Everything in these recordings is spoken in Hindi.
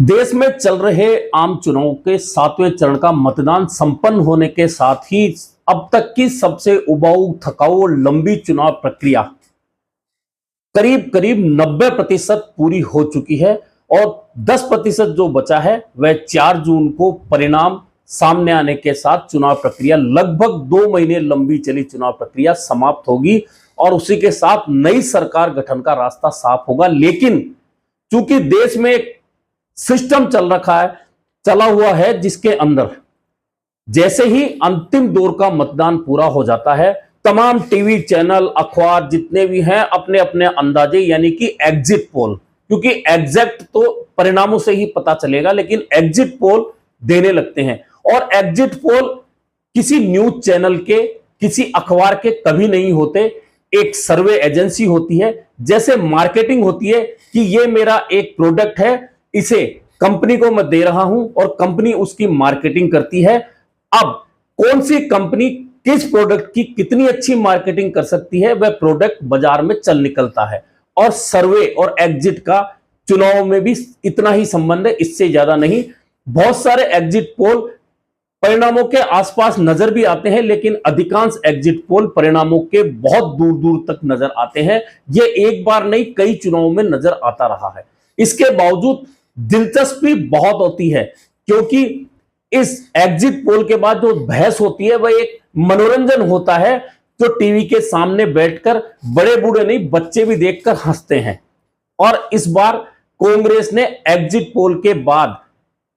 देश में चल रहे आम चुनाव के 7वें चरण का मतदान संपन्न होने के साथ ही अब तक की सबसे उबाऊ, थकाऊ और लंबी चुनाव प्रक्रिया करीब करीब 90% पूरी हो चुकी है और 10% जो बचा है वह 4 जून को परिणाम सामने आने के साथ चुनाव प्रक्रिया लगभग 2 महीने लंबी चली चुनाव प्रक्रिया समाप्त होगी और उसी के साथ नई सरकार गठन का रास्ता साफ होगा। लेकिन चूंकि देश में एक सिस्टम चला हुआ है जिसके अंदर जैसे ही अंतिम दौर का मतदान पूरा हो जाता है, तमाम टीवी चैनल, अखबार जितने भी हैं अपने अपने अंदाजे यानी कि एग्जिट पोल, क्योंकि एग्जैक्ट तो परिणामों से ही पता चलेगा, लेकिन एग्जिट पोल देने लगते हैं। और एग्जिट पोल किसी न्यूज चैनल के, किसी अखबार के कभी नहीं होते, एक सर्वे एजेंसी होती है। जैसे मार्केटिंग होती है कि ये मेरा एक प्रोडक्ट है, इसे कंपनी को मैं दे रहा हूं और कंपनी उसकी मार्केटिंग करती है। अब कौन सी कंपनी किस प्रोडक्ट की कितनी अच्छी मार्केटिंग कर सकती है, वह प्रोडक्ट बाजार में चल निकलता है। और सर्वे और एग्जिट का चुनाव में भी इतना ही संबंध है, इससे ज्यादा नहीं। बहुत सारे एग्जिट पोल परिणामों के आसपास नजर भी आते हैं, लेकिन अधिकांश एग्जिट पोल परिणामों के बहुत दूर दूर तक नजर आते हैं। यह एक बार नहीं, कई चुनावों में नजर आता रहा है। इसके बावजूद दिलचस्पी बहुत होती है, क्योंकि इस एग्जिट पोल के बाद जो बहस होती है वह एक मनोरंजन होता है, जो टीवी के सामने बैठकर बड़े बूढ़े नहीं, बच्चे भी देखकर हंसते हैं। और इस बार कांग्रेस ने एग्जिट पोल के बाद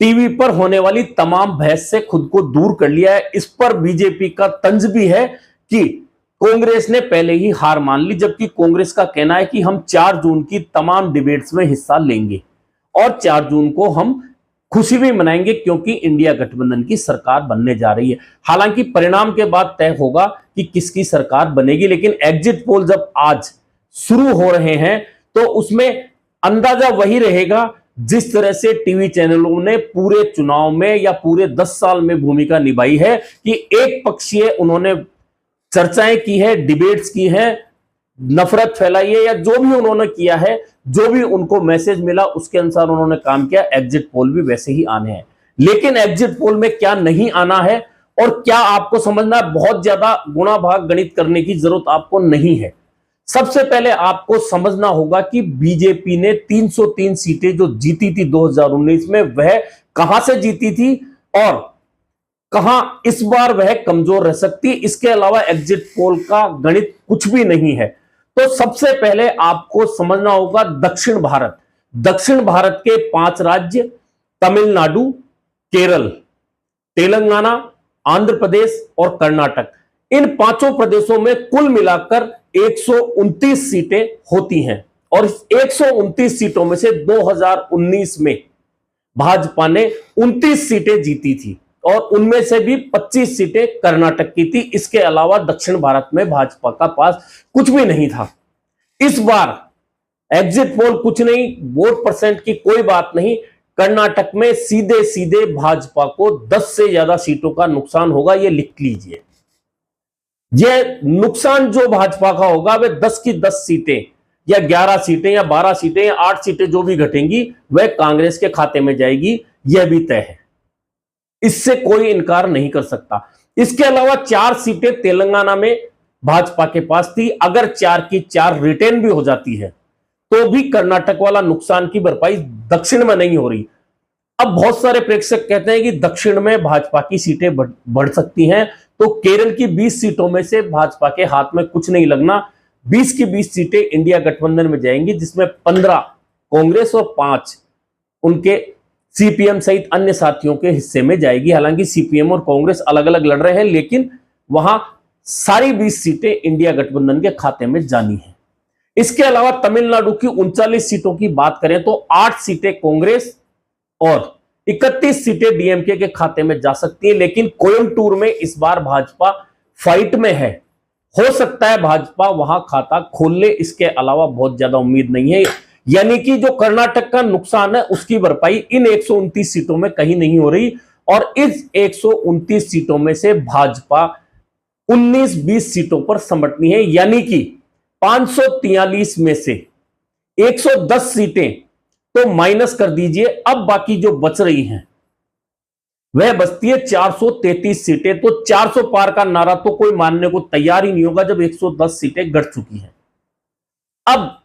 टीवी पर होने वाली तमाम बहस से खुद को दूर कर लिया है। इस पर बीजेपी का तंज भी है कि कांग्रेस ने पहले ही हार मान ली, जबकि कांग्रेस का कहना है कि हम 4 जून की तमाम डिबेट्स में हिस्सा लेंगे और 4 जून को हम खुशी भी मनाएंगे, क्योंकि इंडिया गठबंधन की सरकार बनने जा रही है। हालांकि परिणाम के बाद तय होगा कि किसकी सरकार बनेगी, लेकिन एग्जिट पोल जब आज शुरू हो रहे हैं तो उसमें अंदाजा वही रहेगा जिस तरह से टीवी चैनलों ने पूरे चुनाव में या पूरे 10 साल में भूमिका निभाई है कि एक पक्षीय उन्होंने चर्चाएं की है, डिबेट्स की है, नफरत फैलाई है, या जो भी उन्होंने किया है, जो भी उनको मैसेज मिला उसके अनुसार उन्होंने काम किया। एग्जिट पोल भी वैसे ही आने हैं, लेकिन एग्जिट पोल में क्या नहीं आना है और क्या आपको समझना है, बहुत ज्यादा गुणा भाग गणित करने की जरूरत आपको नहीं है। सबसे पहले आपको समझना होगा कि बीजेपी ने 303 सीटें जो जीती थी 2019 में, वह कहां से जीती थी और कहां इस बार वह कमजोर रह सकती। इसके अलावा एग्जिट पोल का गणित कुछ भी नहीं है। तो सबसे पहले आपको समझना होगा दक्षिण भारत के 5 राज्य, तमिलनाडु, केरल, तेलंगाना, आंध्र प्रदेश और कर्नाटक, इन 5 प्रदेशों में कुल मिलाकर 129 सीटें होती हैं। और इस 129 सीटों में से 2019 में भाजपा ने 29 सीटें जीती थी और उनमें से भी 25 सीटें कर्नाटक की थी। इसके अलावा दक्षिण भारत में भाजपा का पास कुछ भी नहीं था। इस बार एग्जिट पोल कुछ नहीं, वोट परसेंट की कोई बात नहीं, कर्नाटक में सीधे सीधे भाजपा को 10 से ज्यादा सीटों का नुकसान होगा। यह लिख लीजिए, यह नुकसान जो भाजपा का होगा वह 10 की 10 सीटें या 11 सीटें या 12 सीटें या 8 सीटें जो भी घटेंगी वह कांग्रेस के खाते में जाएगी, यह भी तय है, इससे कोई इनकार नहीं कर सकता। इसके अलावा 4 सीटें तेलंगाना में भाजपा के पास थी। अगर 4 की 4 रिटेन भी हो जाती है तो भी कर्नाटक वाला नुकसान की भरपाई दक्षिण में नहीं हो रही। अब बहुत सारे प्रेक्षक कहते हैं कि दक्षिण में भाजपा की सीटें बढ़ सकती हैं, तो केरल की 20 सीटों में से भाजपा के हाथ में कुछ नहीं लगना। 20 की 20 सीटें इंडिया गठबंधन में जाएंगी, जिसमें 15 कांग्रेस और 5 उनके सीपीएम सहित अन्य साथियों के हिस्से में जाएगी। हालांकि सीपीएम और कांग्रेस अलग अलग लड़ रहे हैं, लेकिन वहां सारी 20 सीटें इंडिया गठबंधन के खाते में जानी है। इसके अलावा तमिलनाडु की 39 सीटों की बात करें तो 8 सीटें कांग्रेस और 31 सीटें डीएमके के खाते में जा सकती है। लेकिन कोयम्बटूर में इस बार भाजपा फाइट में है, हो सकता है भाजपा वहां खाता खोल ले, इसके अलावा बहुत ज्यादा उम्मीद नहीं है। यानी कि जो कर्नाटक का नुकसान है उसकी भरपाई इन 129 सीटों में कहीं नहीं हो रही, और इस 129 सीटों में से भाजपा 19-20 सीटों पर समटनी है। यानी कि 543 में से 110 सीटें तो माइनस कर दीजिए, अब बाकी जो बच रही हैं वह बचती है 433 सीटें। तो 400 पार का नारा तो कोई मानने को तैयार ही नहीं होगा जब 110 सीटें घट चुकी हैं। अब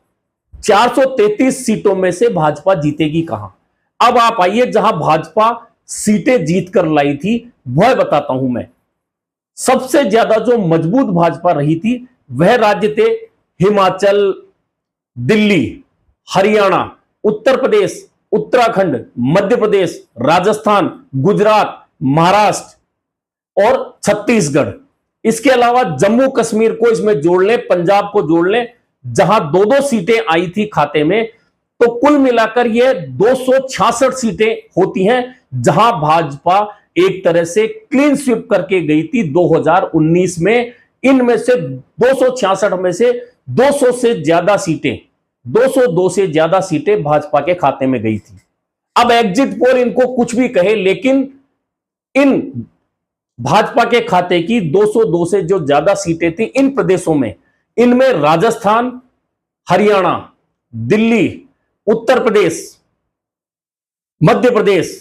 433 सीटों में से भाजपा जीतेगी कहां? अब आप आइए, जहां भाजपा सीटें जीत कर लाई थी वह बताता हूं मैं। सबसे ज्यादा जो मजबूत भाजपा रही थी वह राज्य थे हिमाचल, दिल्ली, हरियाणा, उत्तर प्रदेश, उत्तराखंड, मध्य प्रदेश, राजस्थान, गुजरात, महाराष्ट्र और छत्तीसगढ़। इसके अलावा जम्मू कश्मीर को इसमें जोड़ लें, पंजाब को जोड़ लें, जहां 2-2 सीटें आई थी खाते में। तो कुल मिलाकर यह 266 सीटें होती हैं, जहां भाजपा एक तरह से क्लीन स्वीप करके गई थी 2019 में। इनमें से 266 में से 200 से ज्यादा सीटें, 202 से ज्यादा सीटें भाजपा के खाते में गई थी। अब एग्जिट पोल इनको कुछ भी कहे, लेकिन इन भाजपा के खाते की 202 से जो ज्यादा सीटें थी इन प्रदेशों में, इनमें राजस्थान, हरियाणा, दिल्ली, उत्तर प्रदेश, मध्य प्रदेश,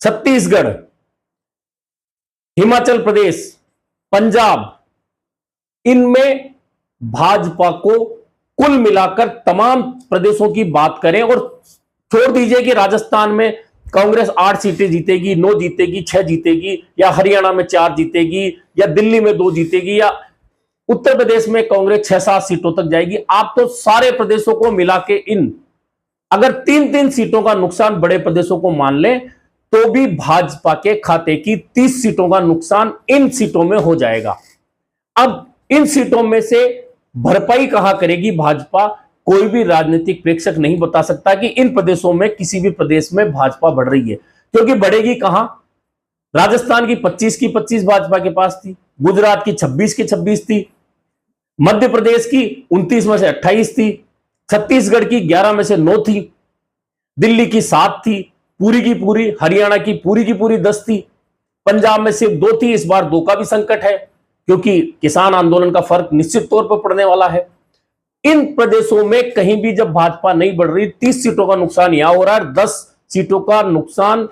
छत्तीसगढ़, हिमाचल प्रदेश, पंजाब, इनमें भाजपा को कुल मिलाकर तमाम प्रदेशों की बात करें और छोड़ दीजिए कि राजस्थान में कांग्रेस 8 सीटें जीतेगी, 9 जीतेगी, 6 जीतेगी, या हरियाणा में 4 जीतेगी, या दिल्ली में 2 जीतेगी, या उत्तर प्रदेश में कांग्रेस 6-7 सीटों तक जाएगी। आप तो सारे प्रदेशों को मिला के इन अगर 3-3 सीटों का नुकसान बड़े प्रदेशों को मान लें तो भी भाजपा के खाते की 30 सीटों का नुकसान इन सीटों में हो जाएगा। अब इन सीटों में से भरपाई कहां करेगी भाजपा, कोई भी राजनीतिक प्रेक्षक नहीं बता सकता कि इन प्रदेशों में किसी भी प्रदेश में भाजपा बढ़ रही है, क्योंकि बढ़ेगी कहां। राजस्थान की 25 की 25 भाजपा के पास थी, गुजरात की 26 की 26 थी, मध्य प्रदेश की 29 में से 28 थी, छत्तीसगढ़ की 11 में से 9 थी, दिल्ली की 7 थी पूरी की पूरी, हरियाणा की पूरी 10 थी, पंजाब में सिर्फ 2 थी। इस बार 2 का भी संकट है, क्योंकि किसान आंदोलन का फर्क निश्चित तौर पर पड़ने वाला है। इन प्रदेशों में कहीं भी जब भाजपा नहीं बढ़ रही, 30 सीटों का नुकसान यहां हो रहा है, 10 सीटों का नुकसान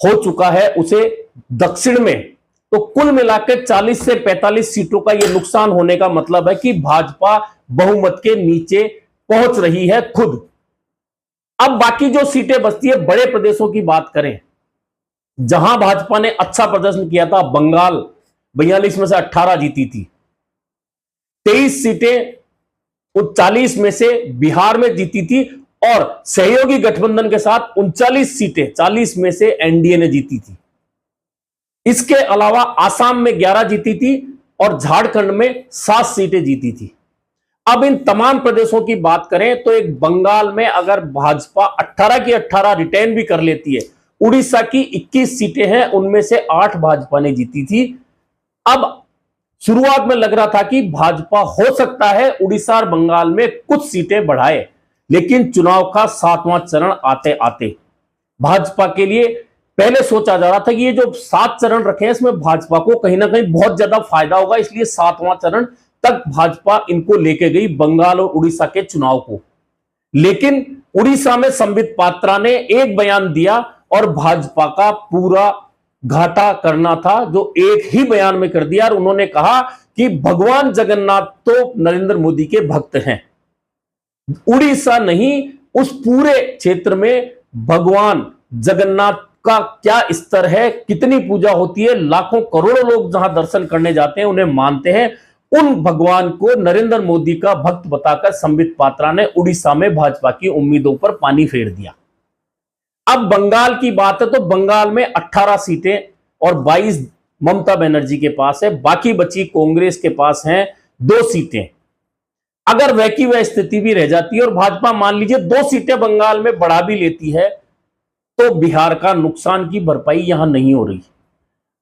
हो चुका है उसे दक्षिण में। तो कुल मिलाकर 40 से 45 सीटों का यह नुकसान होने का मतलब है कि भाजपा बहुमत के नीचे पहुंच रही है खुद। अब बाकी जो सीटें बचती है, बड़े प्रदेशों की बात करें, जहां भाजपा ने अच्छा प्रदर्शन किया था, बंगाल 42 में से 18 जीती थी, 23 सीटें 40 में से बिहार में जीती थी, और सहयोगी गठबंधन के साथ 39 सीटें 40 में से एनडीए ने जीती थी। इसके अलावा आसाम में 11 जीती थी और झारखंड में 7 सीटें जीती थी। अब इन तमाम प्रदेशों की बात करें तो एक बंगाल में अगर भाजपा 18 की 18 रिटेन भी कर लेती है, उड़ीसा की 21 सीटें हैं, उनमें से 8 भाजपा ने जीती थी। अब शुरुआत में लग रहा था कि भाजपा हो सकता है उड़ीसा और बंगाल में कुछ सीटें बढ़ाए, लेकिन चुनाव का 7वां चरण आते आते भाजपा के लिए पहले सोचा जा रहा था कि ये जो 7 चरण रखे हैं इसमें भाजपा को कहीं ना कहीं बहुत ज्यादा फायदा होगा, इसलिए 7वां चरण तक भाजपा इनको लेके गई, बंगाल और उड़ीसा के चुनाव को। लेकिन उड़ीसा में संबित पात्रा ने एक बयान दिया और भाजपा का पूरा घाटा करना था, जो एक ही बयान में कर दिया, और उन्होंने कहा कि भगवान जगन्नाथ तो नरेंद्र मोदी के भक्त हैं। उड़ीसा नहीं, उस पूरे क्षेत्र में भगवान जगन्नाथ का क्या स्तर है, कितनी पूजा होती है, लाखों करोड़ों लोग जहां दर्शन करने जाते हैं, उन्हें मानते हैं, उन भगवान को नरेंद्र मोदी का भक्त बताकर संबित पात्रा ने उड़ीसा में भाजपा की उम्मीदों पर पानी फेर दिया। अब बंगाल की बात है तो बंगाल में 18 सीटें और 22 ममता बनर्जी के पास है, बाकी बची कांग्रेस के पास हैं 2 सीटें। अगर वह की वह स्थिति भी रह जाती है और भाजपा मान लीजिए 2 सीटें बंगाल में बढ़ा भी लेती है, तो बिहार का नुकसान की भरपाई यहां नहीं हो रही,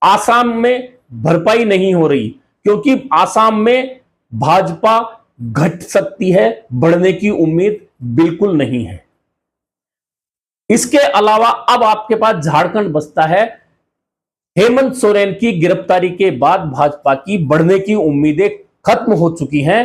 आसाम में भरपाई नहीं हो रही, क्योंकि आसाम में भाजपा घट सकती है, बढ़ने की उम्मीद बिल्कुल नहीं है। इसके अलावा अब आपके पास झारखंड बचता है। हेमंत सोरेन की गिरफ्तारी के बाद भाजपा की बढ़ने की उम्मीदें खत्म हो चुकी हैं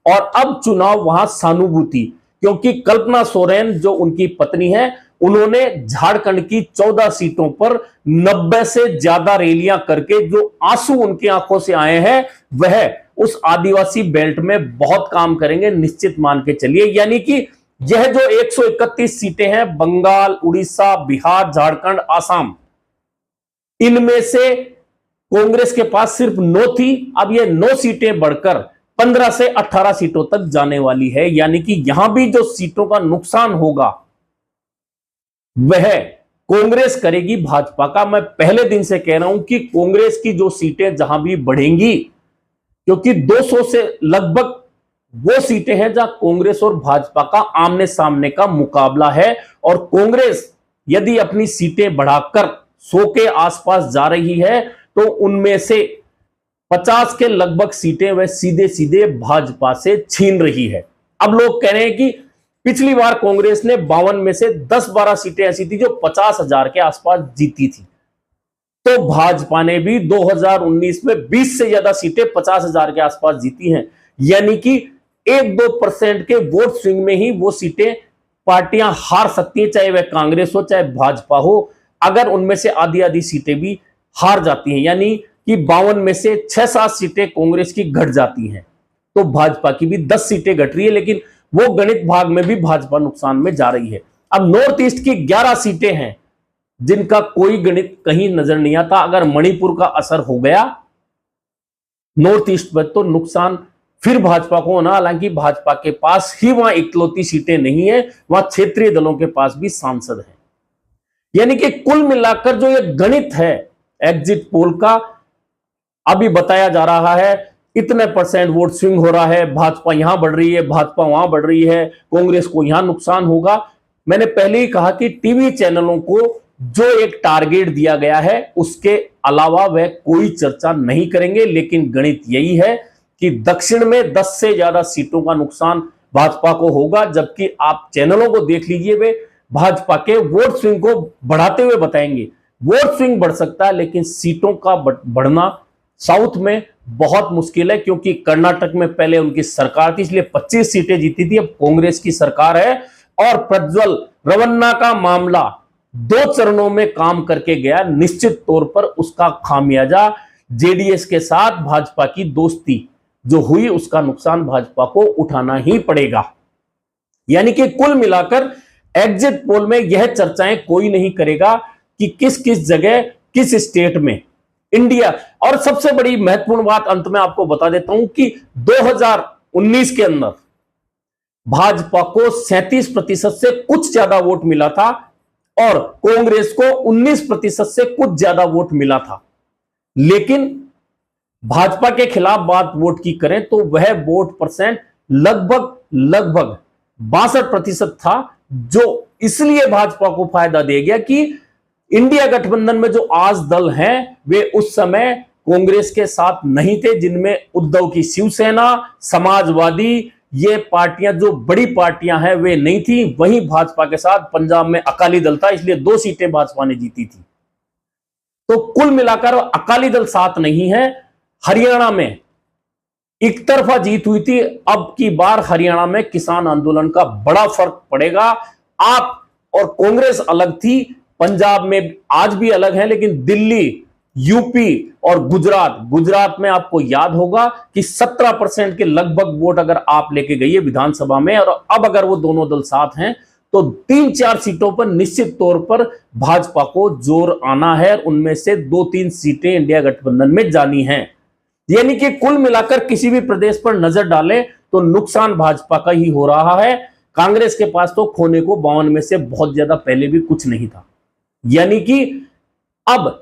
और अब चुनाव वहां सहानुभूति, क्योंकि कल्पना सोरेन जो उनकी पत्नी है, उन्होंने झारखंड की 14 सीटों पर 90 से ज्यादा रैलियां करके जो आंसू उनकी आंखों से आए हैं, वह उस आदिवासी बेल्ट में बहुत काम करेंगे, निश्चित मान के चलिए। यानी कि यह जो 131 सीटें हैं, बंगाल, उड़ीसा, बिहार, झारखंड, आसाम, इनमें से कांग्रेस के पास सिर्फ 9 थी। अब ये 9 सीटें बढ़कर 15 से 18 सीटों तक जाने वाली है। यानी कि यहां भी जो सीटों का नुकसान होगा वह कांग्रेस करेगी भाजपा का। मैं पहले दिन से कह रहा हूं कि कांग्रेस की जो सीटें जहां भी बढ़ेंगी, क्योंकि 200 से लगभग वो सीटें हैं जहां कांग्रेस और भाजपा का आमने सामने का मुकाबला है, और कांग्रेस यदि अपनी सीटें बढ़ाकर 100 के आसपास जा रही है तो उनमें से 50 के लगभग सीटें वह सीधे सीधे भाजपा से छीन रही है। अब लोग कह रहे हैं कि पिछली बार कांग्रेस ने 52 में से 10-12 सीटें ऐसी थी जो 50,000 के आसपास जीती थी, तो भाजपा ने भी 2019 में 20 से ज्यादा सीटें 50,000 के आसपास जीती हैं। यानी कि 1-2% के वोट स्विंग में ही वो सीटें पार्टियां हार सकती हैं, चाहे वह कांग्रेस हो चाहे भाजपा हो। अगर उनमें से आधी आधी सीटें भी हार जाती हैं, यानी कि 52 में से 6-7 सीटें कांग्रेस की घट जाती हैं, तो भाजपा की भी 10 सीटें घट रही है, लेकिन वो गणित भाग में भी भाजपा नुकसान में जा रही है। अब नॉर्थ ईस्ट की 11 सीटें हैं जिनका कोई गणित कहीं नजर नहीं आता। अगर मणिपुर का असर हो गया नॉर्थ ईस्ट पर तो नुकसान फिर भाजपा को होना। हालांकि भाजपा के पास ही वहां इकलौती सीटें नहीं है, वहां क्षेत्रीय दलों के पास भी सांसद हैं। यानी कि कुल मिलाकर जो ये गणित है एग्जिट पोल का, अभी बताया जा रहा है इतने % वोट स्विंग हो रहा है, भाजपा यहां बढ़ रही है, भाजपा वहां बढ़ रही है, कांग्रेस को यहां नुकसान होगा। मैंने पहले ही कहा कि टीवी चैनलों को जो एक टारगेट दिया गया है उसके अलावा वह कोई चर्चा नहीं करेंगे, लेकिन गणित यही है कि दक्षिण में 10 से ज्यादा सीटों का नुकसान भाजपा को होगा, जबकि आप चैनलों को देख लीजिए, वे भाजपा के वोट स्विंग को बढ़ाते हुए बताएंगे। वोट स्विंग बढ़ सकता है, लेकिन सीटों का बढ़ना साउथ में बहुत मुश्किल है, क्योंकि कर्नाटक में पहले उनकी सरकार थी इसलिए 25 सीटें जीती थी, अब कांग्रेस की सरकार है। और प्रज्वल रवन्ना का मामला 2 चरणों में काम करके गया, निश्चित तौर पर उसका खामियाजा जेडीएस के साथ भाजपा की दोस्ती जो हुई उसका नुकसान भाजपा को उठाना ही पड़ेगा। यानी कि कुल मिलाकर एग्जिट पोल में यह चर्चाएं कोई नहीं करेगा कि किस किस जगह किस स्टेट में इंडिया। और सबसे बड़ी महत्वपूर्ण बात अंत में आपको बता देता हूं कि 2019 के अंदर भाजपा को 37% से कुछ ज्यादा वोट मिला था और कांग्रेस को 19% से कुछ ज्यादा वोट मिला था। लेकिन भाजपा के खिलाफ बात वोट की करें तो वह वोट % लगभग 62% था, जो इसलिए भाजपा को फायदा दे गया कि इंडिया गठबंधन में जो आज दल हैं वे उस समय कांग्रेस के साथ नहीं थे, जिनमें उद्धव की शिवसेना, समाजवादी, ये पार्टियां जो बड़ी पार्टियां हैं वे नहीं थी। वहीं भाजपा के साथ पंजाब में अकाली दल था, इसलिए 2 सीटें भाजपा ने जीती थी। तो कुल मिलाकर अकाली दल साथ नहीं है। हरियाणा में एक तरफा जीत हुई थी, अब की बार हरियाणा में किसान आंदोलन का बड़ा फर्क पड़ेगा। आप और कांग्रेस अलग थी, पंजाब में आज भी अलग है, लेकिन दिल्ली, यूपी और गुजरात में आपको याद होगा कि 17% के लगभग वोट अगर आप लेके गई है विधानसभा में, और अब अगर वो दोनों दल साथ हैं तो 3-4 सीटों पर निश्चित तौर पर भाजपा को जोर आना है, उनमें से 2-3 सीटें इंडिया गठबंधन में जानी हैं। यानी कि कुल मिलाकर किसी भी प्रदेश पर नजर डालें तो नुकसान भाजपा का ही हो रहा है। कांग्रेस के पास तो खोने को 52 में से बहुत ज्यादा पहले भी कुछ नहीं था। यानी कि अब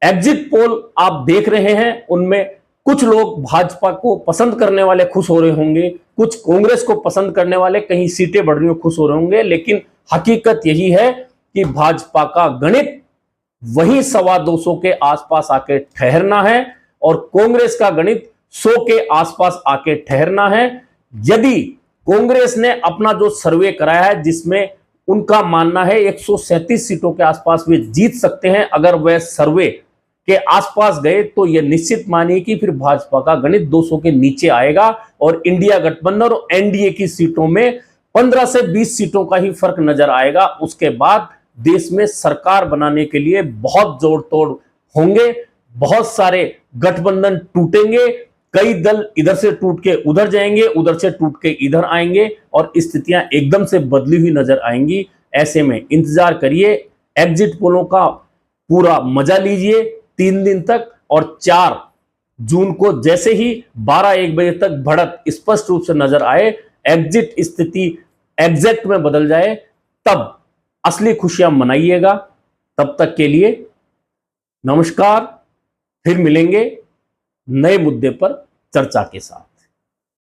एग्जिट पोल आप देख रहे हैं, उनमें कुछ लोग भाजपा को पसंद करने वाले खुश हो रहे होंगे, कुछ कांग्रेस को पसंद करने वाले कहीं सीटें बढ़ रही हो खुश हो रहे होंगे, लेकिन हकीकत यही है कि भाजपा का गणित वही 225 के आसपास आके ठहरना है और कांग्रेस का गणित 100 के आसपास आके ठहरना है। यदि कांग्रेस ने अपना जो सर्वे कराया है, जिसमें उनका मानना है 137 सीटों के आसपास वे जीत सकते हैं, अगर वह सर्वे के आसपास गए तो यह निश्चित मानिए कि फिर भाजपा का गणित 200 के नीचे आएगा और इंडिया गठबंधन और एनडीए की सीटों में 15 से 20 सीटों का ही फर्क नजर आएगा। उसके बाद देश में सरकार बनाने के लिए बहुत जोड़ तोड़ होंगे, बहुत सारे गठबंधन टूटेंगे, कई दल इधर से टूट के उधर जाएंगे, उधर से टूट के इधर आएंगे और स्थितियां एकदम से बदली हुई नजर आएंगी। ऐसे में इंतजार करिए, एग्जिट पोलों का पूरा मजा लीजिए 3 दिन तक, और 4 जून को जैसे ही 12-1 बजे तक बढ़त स्पष्ट रूप से नजर आए, एग्जिट स्थिति एग्जैक्ट में बदल जाए, तब असली खुशियां मनाइएगा। तब तक के लिए नमस्कार, फिर मिलेंगे नए मुद्दे पर चर्चा के साथ।